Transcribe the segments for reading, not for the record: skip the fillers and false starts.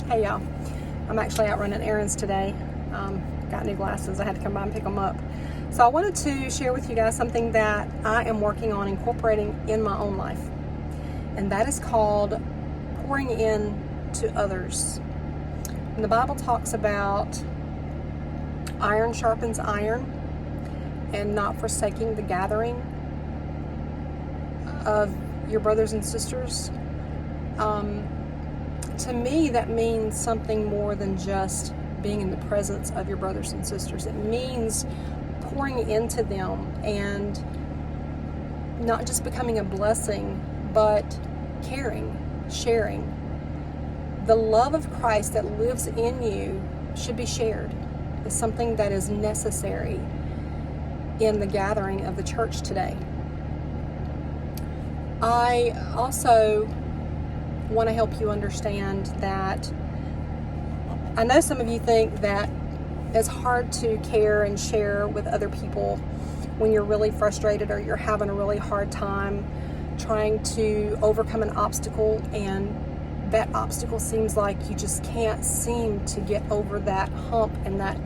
Hey y'all, I'm actually out running errands today. Got new glasses, I had to come by and pick them up. So I wanted to share with you guys something that I am working on incorporating in my own life. And that is called pouring in to others. And the Bible talks about iron sharpens iron and not forsaking the gathering of your brothers and sisters. To me, that means something more than just being in the presence of your brothers and sisters. It means pouring into them and not just becoming a blessing, but caring, sharing. The love of Christ that lives in you should be shared. It's something that is necessary in the gathering of the church today. I also want to help you understand that I know some of you think that it's hard to care and share with other people when you're really frustrated or you're having a really hard time trying to overcome an obstacle, and that obstacle seems like you just can't seem to get over that hump, and that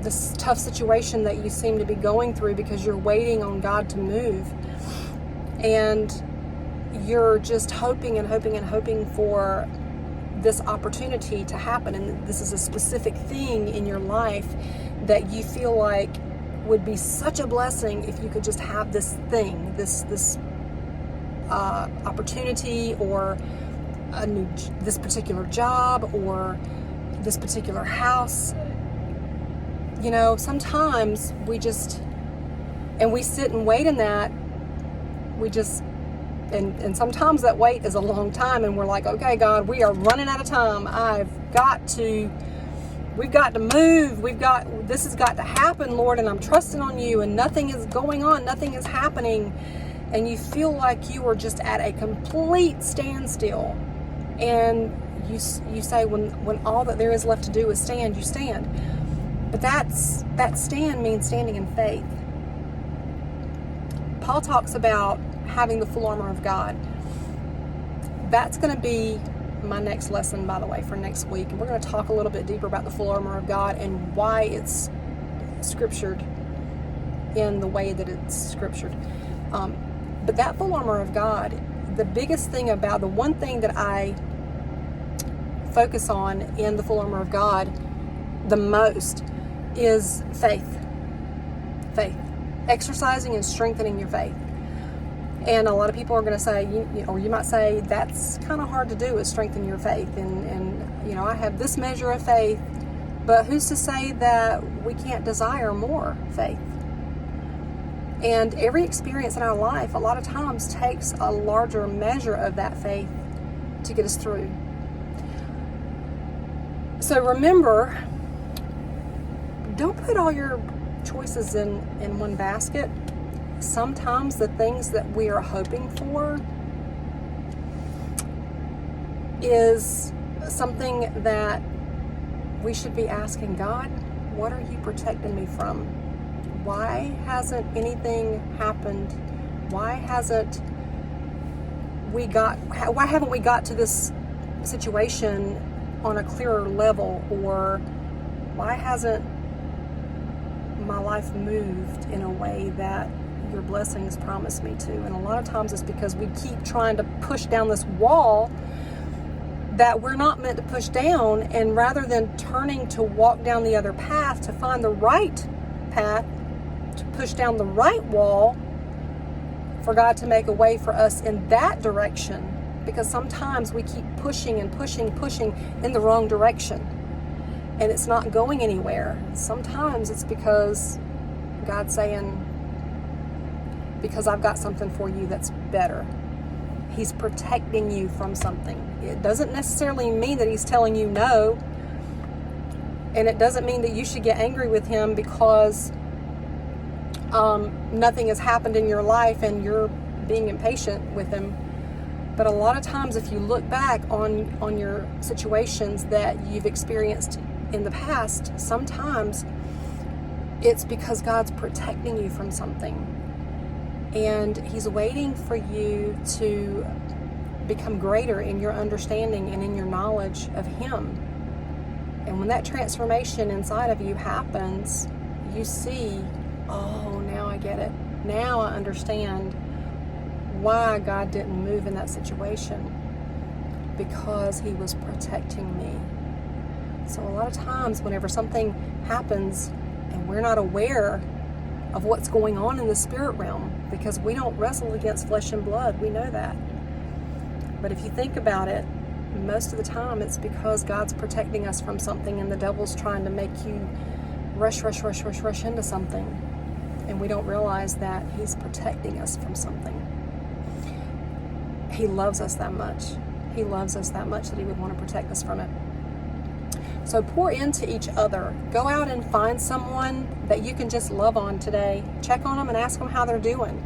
this tough situation that you seem to be going through because you're waiting on God to move. And you're just hoping and hoping and hoping for this opportunity to happen. And this is a specific thing in your life that you feel like would be such a blessing if you could just have this thing, this opportunity, or this particular job, or this particular house. Sometimes we sit and wait in that. And sometimes that wait is a long time, and we're like, okay, God, we are running out of time. We've got to move. This has got to happen, Lord, and I'm trusting on you, and nothing is going on. Nothing is happening. And you feel like you are just at a complete standstill. And you say, when all that there is left to do is stand, you stand. But that stand means standing in faith. Paul talks about having the full armor of God. That's going to be my next lesson, by the way, for next week. And we're going to talk a little bit deeper about the full armor of God and why it's scriptured in the way that it's scriptured. But that full armor of God, the one thing that I focus on in the full armor of God the most is faith. Exercising and strengthening your faith. And a lot of people are going to say, or you might say, that's kind of hard to do, is strengthen your faith. And I have this measure of faith, but who's to say that we can't desire more faith? And every experience in our life, a lot of times, takes a larger measure of that faith to get us through. So remember, don't put all your choices in one basket. Sometimes the things that we are hoping for is something that we should be asking God, what are you protecting me from? Why hasn't anything happened? Why haven't we got to this situation on a clearer level? Or why hasn't my life moved in a way that your blessings promised me to? And a lot of times it's because we keep trying to push down this wall that we're not meant to push down, and rather than turning to walk down the other path to find the right path to push down the right wall, for God to make a way for us in that direction. Because sometimes we keep pushing and pushing in the wrong direction, and it's not going anywhere. Sometimes it's because God's saying, because I've got something for you that's better. He's protecting you from something. It doesn't necessarily mean that he's telling you no. And it doesn't mean that you should get angry with him because nothing has happened in your life and you're being impatient with him. But a lot of times, if you look back on your situations that you've experienced in the past, sometimes it's because God's protecting you from something. And he's waiting for you to become greater in your understanding and in your knowledge of Him. And when that transformation inside of you happens, you see, oh, now I get it. Now I understand why God didn't move in that situation, because He was protecting me. So a lot of times whenever something happens and we're not aware of what's going on in the spirit realm, because we don't wrestle against flesh and blood, we know that. But if you think about it, most of the time it's because God's protecting us from something, and the devil's trying to make you rush into something, and we don't realize that He's protecting us from something. He loves us that much. He loves us that much that He would want to protect us from it. So pour into each other. Go out and find someone that you can just love on today. Check on them and ask them how they're doing.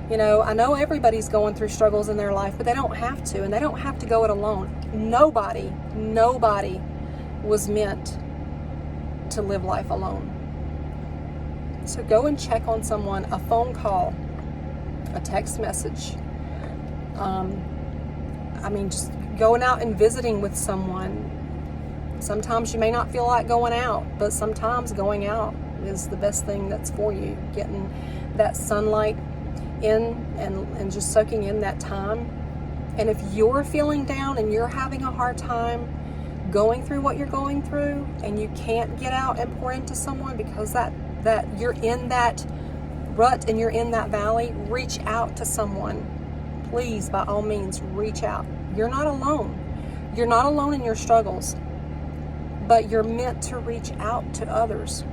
You know, I know everybody's going through struggles in their life, but they don't have to, and they don't have to go it alone. Nobody was meant to live life alone. So go and check on someone, a phone call, a text message. Just going out and visiting with someone. Sometimes you may not feel like going out, but sometimes going out is the best thing that's for you. Getting that sunlight in and just soaking in that time. And if you're feeling down and you're having a hard time going through what you're going through, and you can't get out and pour into someone because that you're in that rut and you're in that valley, reach out to someone. Please, by all means, reach out. You're not alone. You're not alone in your struggles, but you're meant to reach out to others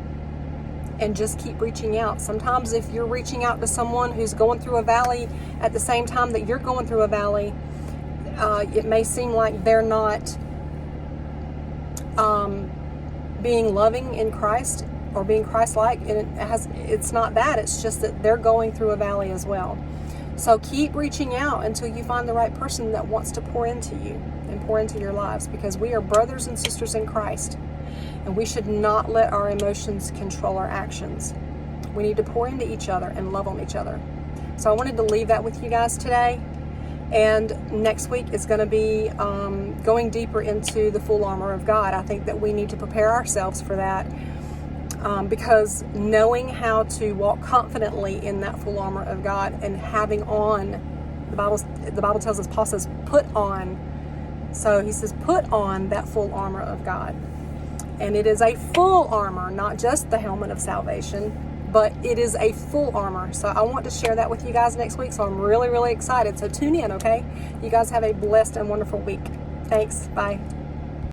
and just keep reaching out. Sometimes if you're reaching out to someone who's going through a valley at the same time that you're going through a valley, it may seem like they're not being loving in Christ or being Christ-like, and it's not that. It's just that they're going through a valley as well. So keep reaching out until you find the right person that wants to pour into you and pour into your lives, because we are brothers and sisters in Christ, and we should not let our emotions control our actions. We need to pour into each other and love on each other. So I wanted to leave that with you guys today. And next week is going to be going deeper into the full armor of God. I think that we need to prepare ourselves for that. Because knowing how to walk confidently in that full armor of God and having on, the Bible tells us, Paul says, put on. So he says, put on that full armor of God. And it is a full armor, not just the helmet of salvation, but it is a full armor. So I want to share that with you guys next week. So I'm really, really excited. So tune in, okay? You guys have a blessed and wonderful week. Thanks. Bye.